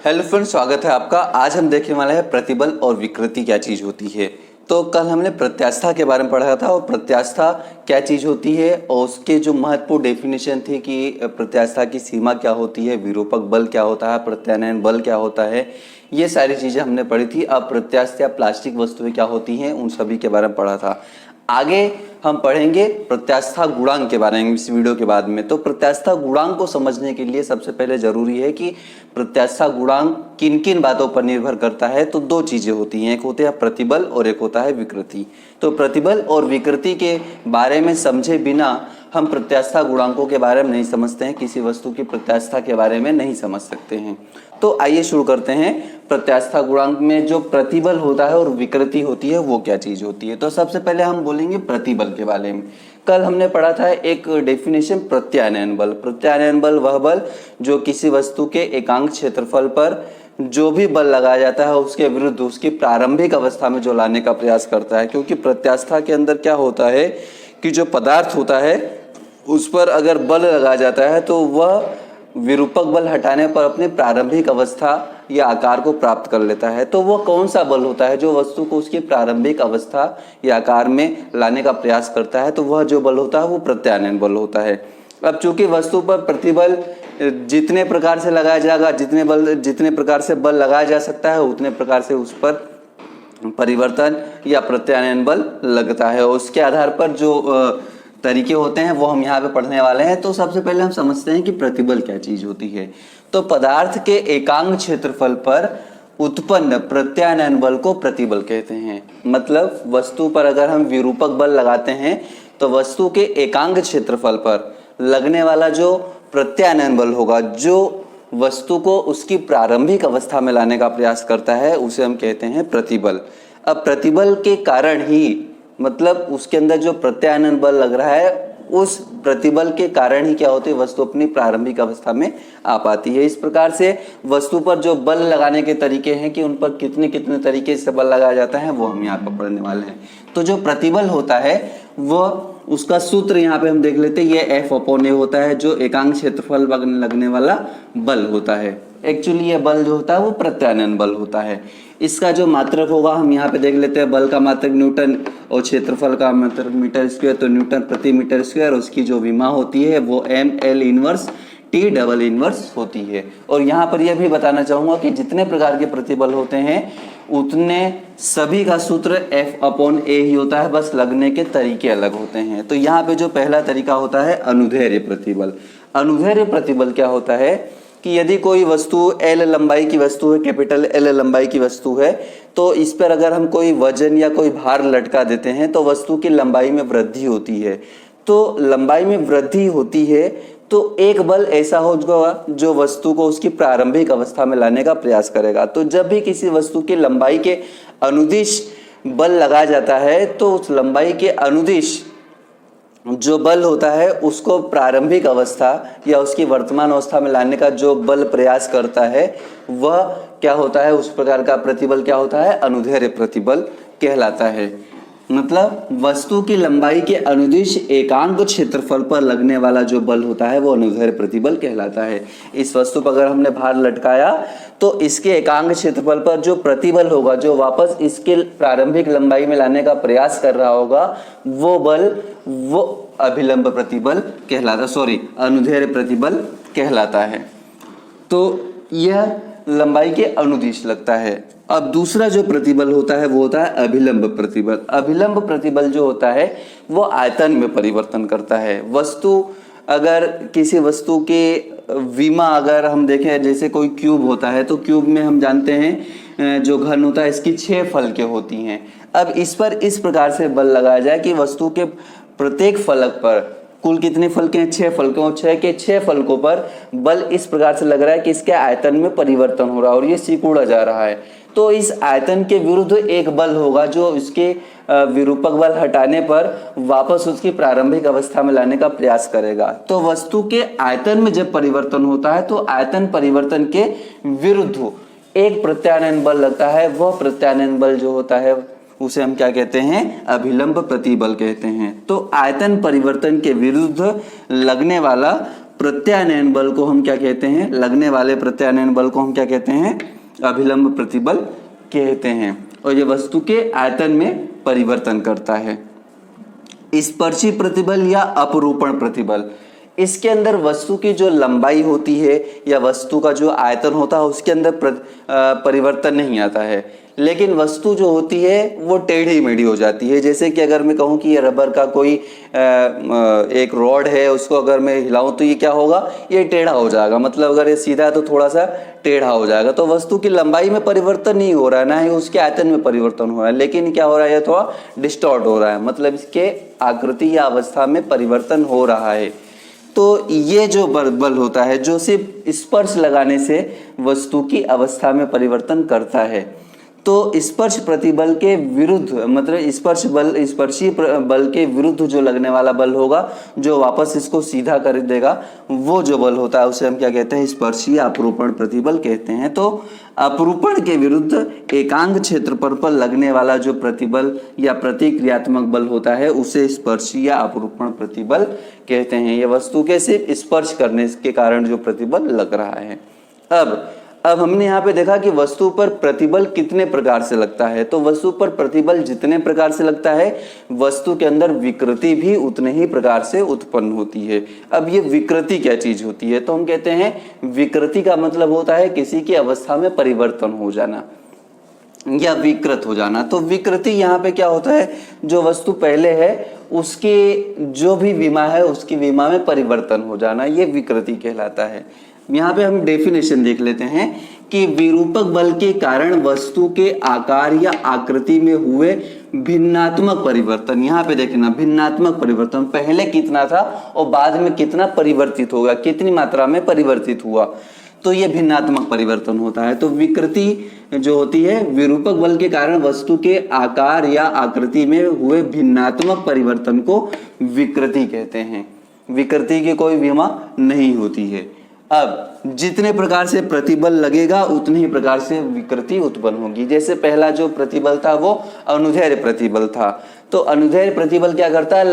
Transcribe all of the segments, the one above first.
Hello friends, स्वागत है आपका। आज हम देखने वाले हैं प्रतिबल और विकृति क्या चीज़ होती है। तो कल हमने प्रत्यास्था के बारे में पढ़ा था और प्रत्यास्था क्या चीज़ होती है और उसके जो महत्वपूर्ण डेफिनेशन थी कि प्रत्यास्था की सीमा क्या होती है, विरूपक बल क्या होता है, प्रत्यानयन बल क्या होता है, ये सारी चीज़ें हमने पढ़ी थी। अब प्रत्यास्था प्लास्टिक वस्तुएं क्या होती हैं उन सभी के बारे में पढ़ा था। आगे हम पढ़ेंगे प्रत्यास्था गुणांक के बारे में इस वीडियो के बाद में। तो प्रत्यास्था गुणांक को समझने के लिए सबसे पहले जरूरी है कि प्रत्यास्था गुणांक किन किन बातों पर निर्भर करता है। तो दो चीजें होती हैं, एक होते हैं प्रतिबल और एक होता है विकृति। तो प्रतिबल और विकृति के बारे में समझे बिना हम प्रत्यास्था गुणांकों के बारे में नहीं समझते हैं, किसी वस्तु की प्रत्यास्था के बारे में नहीं समझ सकते हैं। तो आइए शुरू करते हैं। प्रत्यास्था गुणांक में जो प्रतिबल होता है और विकृति होती है वो क्या चीज होती है। तो सबसे पहले हम बोलेंगे प्रतिबल के बारे में। कल हमने पढ़ा था एक डेफिनेशन प्रत्यानयन बल। प्रत्यानयन बल वह बल जो किसी वस्तु के एकांक क्षेत्रफल पर जो भी बल लगाया जाता है उसके विरुद्ध उसकी प्रारंभिक अवस्था में जो लाने का प्रयास करता है। क्योंकि प्रत्यास्था के अंदर क्या होता है कि जो पदार्थ होता है उस पर अगर बल लगाया जाता है तो वह विरूपक बल हटाने पर अपनी प्रारंभिक अवस्था या आकार को प्राप्त कर लेता है। तो वह कौन सा बल होता है जो वस्तु को उसकी प्रारंभिक अवस्था या आकार में लाने का प्रयास करता है। तो वह जो बल होता है वो प्रत्यानयन बल होता है। अब चूंकि वस्तु पर प्रतिबल जितने प्रकार से लगाया जाएगा, जितने प्रकार से बल लगाया जा सकता है उतने प्रकार से उस पर परिवर्तन या प्रत्यानयन बल लगता है। उसके आधार पर जो तरीके होते हैं वो हम यहाँ पे पढ़ने वाले हैं। तो सबसे पहले हम समझते हैं कि प्रतिबल क्या चीज होती है। तो पदार्थ के एकांक क्षेत्रफल पर उत्पन्न प्रत्यानयन बल को प्रतिबल कहते हैं। मतलब वस्तु पर अगर हम विरूपक बल लगाते हैं तो वस्तु के एकांक क्षेत्रफल पर लगने वाला जो प्रत्यानयन बल होगा, जो वस्तु को उसकी प्रारंभिक अवस्था में लाने का प्रयास करता है, उसे हम कहते हैं प्रतिबल। अब प्रतिबल के कारण ही, मतलब उसके अंदर जो प्रत्यानयन बल लग रहा है उस प्रतिबल के कारण ही क्या होती है, वस्तु अपनी प्रारंभिक अवस्था में आ पाती है। इस प्रकार से वस्तु पर जो बल लगाने के तरीके हैं कि उन पर कितने कितने तरीके से बल लगाया जाता है वो हम यहाँ पर पढ़ने वाले हैं। तो जो प्रतिबल होता है वो उसका सूत्र यहाँ पे हम देख लेते हैं। ये F/A होता है जो एकांक क्षेत्रफल लगने वाला बल होता है। एक्चुअली ये बल जो होता है वो प्रत्यानयन बल होता है। इसका जो मात्रक होगा हम यहाँ पे देख लेते हैं। बल का मात्रक न्यूटन और क्षेत्रफल का मात्रक मीटर स्क्वायर, तो न्यूटन प्रति मीटर स्क्वायर। उसकी जो विमा होती है वो ML inverse T double inverse होती है। और यहाँ पर यह भी बताना चाहूँगा कि जितने प्रकार के प्रतिबल होते हैं उतने सभी का सूत्र F/A ही होता है, बस लगने के तरीके अलग होते हैं। तो यहाँ पे जो पहला तरीका होता है अनुदैर्ध्य प्रतिबल। अनुदैर्ध्य प्रतिबल क्या होता है कि यदि कोई वस्तु L लंबाई की वस्तु है, कैपिटल L लंबाई की वस्तु है, तो इस पर अगर हम कोई वजन या कोई भार लटका देते हैं तो वस्तु की लंबाई में वृद्धि होती है। तो लंबाई में वृद्धि होती है तो एक बल ऐसा होगा जो वस्तु को उसकी प्रारंभिक अवस्था में लाने का प्रयास करेगा। तो जब भी किसी वस्तु की लंबाई के अनुदिश बल लगाया जाता है तो उस लंबाई के अनुदिश जो बल होता है उसको प्रारंभिक अवस्था या उसकी वर्तमान अवस्था में लाने का जो बल प्रयास करता है वह क्या होता है, उस प्रकार का प्रतिबल क्या होता है, अनुदैर्ध्य प्रतिबल कहलाता है। मतलब वस्तु की लंबाई के अनुदिश एकांक क्षेत्रफल पर लगने वाला जो बल होता है वो अनुदैर्ध्य प्रतिबल कहलाता है। इस वस्तु पर अगर हमने भार लटकाया तो इसके एकांक क्षेत्रफल पर जो प्रतिबल होगा, जो वापस इसके प्रारंभिक लंबाई में लाने का प्रयास कर रहा होगा, वो बल वो अभिलंब प्रतिबल कहलाता, अनुदैर्ध्य प्रतिबल कहलाता है। तो यह लंबाई के अनुदिश लगता है। अब दूसरा जो प्रतिबल होता है वो होता है अभिलंब प्रतिबल। अभिलंब प्रतिबल जो होता है वो आयतन में परिवर्तन करता है। अगर किसी वस्तु के विमा अगर हम देखें, जैसे कोई क्यूब होता है तो क्यूब में हम जानते हैं जो घन होता है इसकी 6 फलकें होती हैं। अब इस पर इस प्रकार से बल लगाया जाए कि वस्तु के प्रत्येक फलक पर कुल कितने फलके हैं, 6 फलके, और 6 के 6 फलकों पर बल इस प्रकार से लग रहा है कि इसके आयतन में परिवर्तन हो रहा है और ये सिकुड़ा जा रहा है। तो इस आयतन के विरुद्ध एक बल होगा जो इसके विरूपक बल हटाने पर वापस उसकी प्रारंभिक अवस्था में लाने का प्रयास करेगा। तो वस्तु के आयतन में जब परिवर्तन होता है तो आयतन परिवर्तन के विरुद्ध एक प्रत्यानयन बल लगता है। वह प्रत्यानयन बल जो होता है उसे हम क्या कहते हैं, अभिलंब प्रतिबल कहते हैं। तो आयतन परिवर्तन के विरुद्ध लगने वाला प्रत्यानयन बल को हम क्या कहते हैं, लगने वाले प्रत्यानयन बल को हम क्या कहते हैं, अभिलंब प्रतिबल कहते हैं। और ये वस्तु के आयतन में परिवर्तन करता है। स्पर्शी प्रतिबल या अपरूपण प्रतिबल, इसके अंदर वस्तु की जो लंबाई होती है या वस्तु का जो आयतन होता है उसके अंदर परिवर्तन नहीं आता है, लेकिन वस्तु जो होती है वो टेढ़ी मेढ़ी हो जाती है। जैसे कि अगर मैं कहूँ कि ये रबर का कोई एक रॉड है, उसको अगर मैं हिलाऊं तो ये क्या होगा, ये टेढ़ा हो जाएगा। मतलब अगर ये सीधा है तो थोड़ा सा टेढ़ा हो जाएगा। तो वस्तु की लंबाई में परिवर्तन नहीं हो रहा है, ना ही उसके आयतन में परिवर्तन हो रहा है, लेकिन क्या हो रहा है, ये थोड़ा डिस्टॉर्ट हो रहा है, मतलब इसके आकृति या अवस्था में परिवर्तन हो रहा है। तो ये जो बल होता है जो सिर्फ स्पर्श लगाने से वस्तु की अवस्था में परिवर्तन करता है, तो स्पर्श प्रतिबल के विरुद्ध, मतलब स्पर्शी बल के विरुद्ध जो लगने वाला बल होगा, जो वापस इसको सीधा कर देगा, वो जो बल होता है उसे हम क्या कहते हैं, स्पर्शी अपरूपण प्रतिबल कहते हैं। तो अपरूपण के विरुद्ध एकांग क्षेत्रफल पर लगने वाला जो प्रतिबल या प्रतिक्रियात्मक बल होता है उसे स्पर्शी या अपरूपण प्रतिबल कहते हैं। ये वस्तु के सिर्फ स्पर्श करने के कारण जो प्रतिबल लग रहा है। अब हमने यहाँ पे देखा कि वस्तु पर प्रतिबल कितने प्रकार से लगता है। तो वस्तु पर प्रतिबल जितने प्रकार से लगता है, वस्तु के अंदर विकृति भी उतने ही प्रकार से उत्पन्न होती है। अब ये विकृति क्या चीज होती है, तो हम कहते हैं विकृति का मतलब होता है किसी की अवस्था में परिवर्तन हो जाना या विकृत हो जाना। तो विकृति यहाँ पे क्या होता है, जो वस्तु पहले है उसके जो भी विमा है उसकी विमा में परिवर्तन हो जाना, ये विकृति कहलाता है। यहाँ पे हम डेफिनेशन देख लेते हैं कि विरूपक बल के कारण वस्तु के आकार या आकृति में हुए भिन्नात्मक परिवर्तन। यहाँ पे देखना, भिन्नात्मक परिवर्तन, पहले कितना था और बाद में कितना परिवर्तित होगा, कितनी मात्रा में परिवर्तित हुआ, तो ये भिन्नात्मक परिवर्तन होता है। तो विकृति जो होती है, विरूपक बल के कारण वस्तु के आकार या आकृति में हुए भिन्नात्मक परिवर्तन को विकृति कहते हैं। विकृति की कोई विमा नहीं होती है। अब जितने प्रकार से प्रतिबल लगेगा उतने ही प्रकार से विकृति उत्पन्न होगी। जैसे पहला जो प्रतिबल था वो अनुदैर्ध्य प्रतिबल था। तो अनुदैर्ध्य प्रतिबल क्या करता है,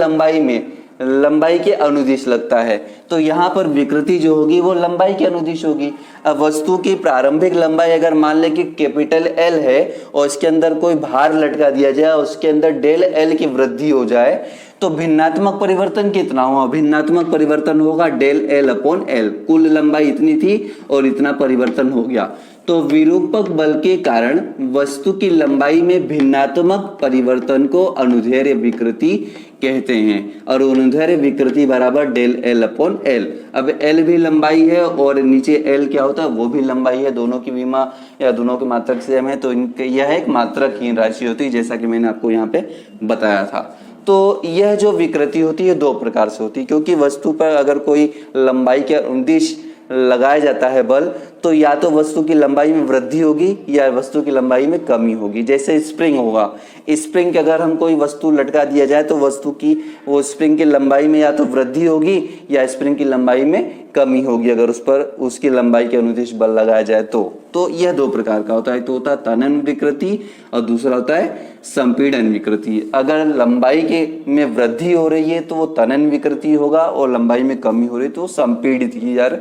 लंबाई के अनुदिश लगता है। तो यहाँ पर विकृति जो होगी वो लंबाई के अनुदिश होगी। अब वस्तु की प्रारंभिक लंबाई अगर मान ले कि कैपिटल एल है और इसके अंदर कोई भार लटका दिया जाए, उसके अंदर डेल एल की वृद्धि हो जाए, तो भिन्नात्मक परिवर्तन कितना हुआ, भिन्नात्मक परिवर्तन होगा डेल एल अपॉन एल। कुल लंबाई इतनी थी और इतना परिवर्तन हो गया। तो विरूपक बल के कारण वस्तु की लंबाई में भिन्नात्मक परिवर्तन को अनुदैर्ध्य विकृति कहते हैं। और अनुदैर्ध्य विकृति बराबर डेल एल अपॉन एल। अब एल भी लंबाई है और नीचे एल क्या होता है, वो भी लंबाई है। दोनों की विमा या दोनों के मात्रक सेम है, तो इनके यह एक मात्रकहीन राशि होती है, जैसा कि मैंने आपको यहाँ पे बताया था। तो यह जो विकृति होती है दो प्रकार से होती है, क्योंकि वस्तु पर अगर कोई लंबाई के अनुदिश लगाया जाता है बल, तो या तो वस्तु की लंबाई में वृद्धि होगी या वस्तु की लंबाई में कमी होगी। जैसे स्प्रिंग होगा, स्प्रिंग के अगर हम कोई वस्तु लटका दिया जाए तो वस्तु की वो स्प्रिंग की लंबाई में या तो वृद्धि होगी या स्प्रिंग की लंबाई में कमी होगी, अगर उस पर उसकी लंबाई के अनुदिश बल लगाया जाए तो यह दो प्रकार का होता है। तो होता है तनन विकृति और दूसरा होता है संपीड़न विकृति। अगर लंबाई के में वृद्धि हो रही है तो वो तनन विकृति होगा और लंबाई में कमी हो रही है तो संपीड़ित की यार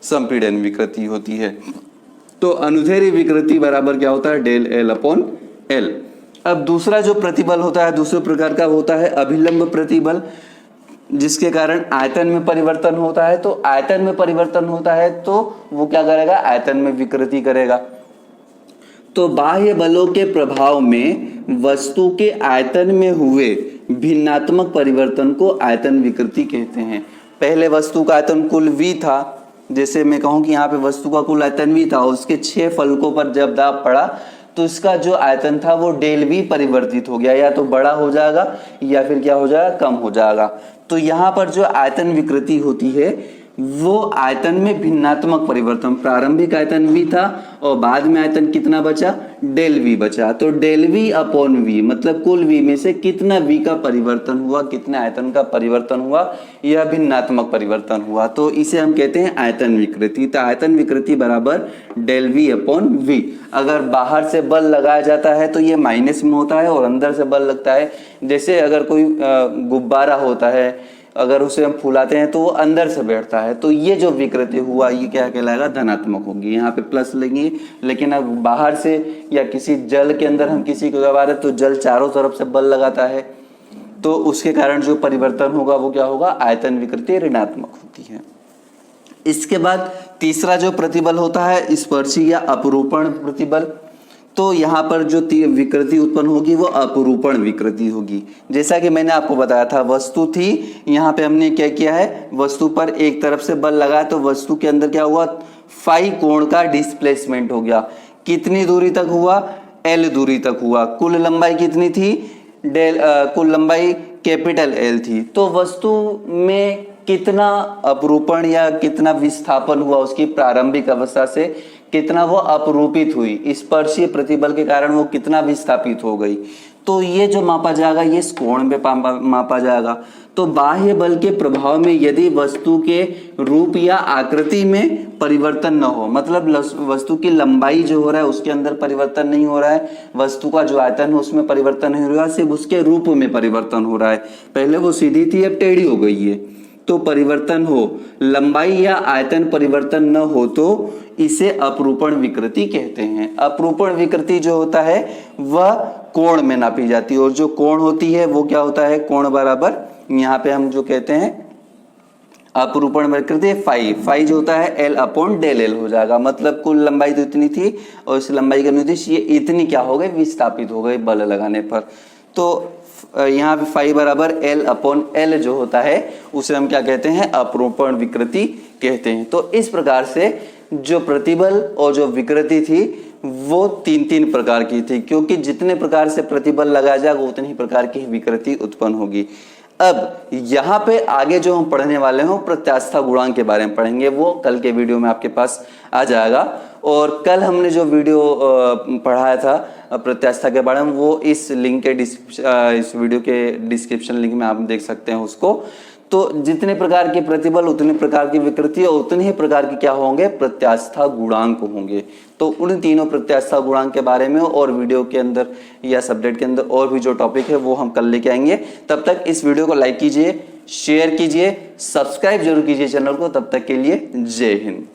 संपीड़न विकृति होती है। तो अनुदैर्ध्य विकृति बराबर क्या होता है, डेल एल अपॉन एल। अब दूसरा जो प्रतिबल होता है दूसरे प्रकार का होता है अभिलंब प्रतिबल, जिसके कारण आयतन में परिवर्तन होता है। तो आयतन में परिवर्तन होता है तो वो क्या करेगा, आयतन में विकृति करेगा। तो बाह्य बलों के प्रभाव में वस्तु के आयतन में हुए भिन्नात्मक परिवर्तन को आयतन विकृति कहते हैं। पहले वस्तु का आयतन कुल V था, जैसे मैं कहूँ कि यहाँ पे वस्तु का कुल आयतन V था, उसके 6 फलकों पर जब दाब पड़ा तो इसका जो आयतन था वो डेल V परिवर्तित हो गया, या तो बड़ा हो जाएगा या फिर क्या हो जाएगा, कम हो जाएगा। तो यहाँ पर जो आयतन विकृति होती है वो आयतन में भिन्नात्मक परिवर्तन, प्रारंभिक आयतन V था और बाद में आयतन कितना बचा, डेल V बचा। तो डेल V अपॉन V मतलब कुल V में से कितना V का परिवर्तन हुआ, कितने आयतन का परिवर्तन हुआ, यह भिन्नात्मक परिवर्तन हुआ। तो इसे हम कहते हैं आयतन विकृति। तो आयतन विकृति बराबर डेल V अपॉन V। अगर बाहर से बल लगाया जाता है तो ये माइनस में होता है और अंदर से बल लगता है, जैसे अगर कोई गुब्बारा होता है अगर उसे हम फुलाते हैं तो वो अंदर से बैठता है, तो ये जो विकृति हुआ ये क्या कहलाएगा, धनात्मक होगी। यहाँ पे प्लस लेंगे, लेकिन अब बाहर से या किसी जल के अंदर हम किसी को दबा रहे तो जल चारों तरफ से बल लगाता है, तो उसके कारण जो परिवर्तन होगा वो क्या होगा, आयतन विकृति ऋणात्मक होती है। इसके बाद तीसरा जो प्रतिबल होता है स्पर्शी या अपरूपण प्रतिबल। तो यहाँ पर जो विकृति उत्पन्न होगी वो अपरूपण विकृति होगी। जैसा कि मैंने आपको बताया था, वस्तु थी, यहाँ पे हमने क्या किया है, वस्तु पर एक तरफ से बल लगाया तो वस्तु के अंदर क्या हुआ, फाई कोण का डिस्प्लेसमेंट हो गया। कितनी दूरी तक हुआ, एल दूरी तक हुआ। कुल लंबाई कितनी थी, कुल लंबाई कैपिटल एल थी। तो वस्तु में कितना अपरूपण या कितना विस्थापन हुआ, उसकी प्रारंभिक अवस्था से कितना वो अपरूपित हुई, स्पर्शीय प्रतिबल के कारण वो कितना विस्थापित हो गई, तो ये जो मापा जाएगा ये इस कोण में मापा जाएगा। तो बाह्य बल के प्रभाव में यदि वस्तु के रूप या आकृति में परिवर्तन न हो, मतलब वस्तु की लंबाई जो हो रहा है उसके अंदर परिवर्तन नहीं हो रहा है, वस्तु का जो आयतन है उसमें परिवर्तन नहीं हो रहा है, सिर्फ उसके रूप में परिवर्तन हो रहा है। पहले वो सीधी थी अब टेढ़ी हो गई है, तो परिवर्तन हो, लंबाई या आयतन परिवर्तन न हो तो इसे अपरूपण विकृति कहते हैं। अपरूपण विकृति जो होता है वह कोण में नापी जाती है, और जो कोण होती है वो क्या होता है, कोण बराबर यहाँ पे हम जो कहते हैं अपरूपण विकृति फाई, फाई जो होता है एल अपॉन डेल एल हो जाएगा। मतलब कुल लंबाई तो इतनी थी और इस लंबाई की थी, ये इतनी क्या हो गई, विस्थापित हो गई बल लगाने पर। तो यहाँ पे फाई बराबर एल अपॉन एल जो होता है उसे हम क्या कहते हैं, अपरूपण विकृति कहते हैं। तो इस प्रकार से जो प्रतिबल और जो विकृति थी वो तीन तीन प्रकार की थी, क्योंकि जितने प्रकार से प्रतिबल लगाया जाएगा उतनी ही प्रकार की विकृति उत्पन्न होगी। अब यहाँ पे आगे जो हम पढ़ने वाले हैं प्रत्यास्था गुणांक के बारे में पढ़ेंगे, वो कल के वीडियो में आपके पास आ जाएगा। और कल हमने जो वीडियो पढ़ाया था प्रत्यास्था के बारे में वो इस लिंक के इस वीडियो के डिस्क्रिप्शन लिंक में आप देख सकते हैं उसको। तो जितने प्रकार के प्रतिबल उतने प्रकार की विकृति और उतने ही प्रकार के क्या होंगे, प्रत्यास्था गुणांक होंगे। तो उन तीनों प्रत्यास्था गुणांक के बारे में और वीडियो के अंदर या सब्जेक्ट के अंदर और भी जो टॉपिक है वो हम कल लेके आएंगे। तब तक इस वीडियो को लाइक कीजिए, शेयर कीजिए, सब्सक्राइब जरूर कीजिए चैनल को। तब तक के लिए जय हिंद।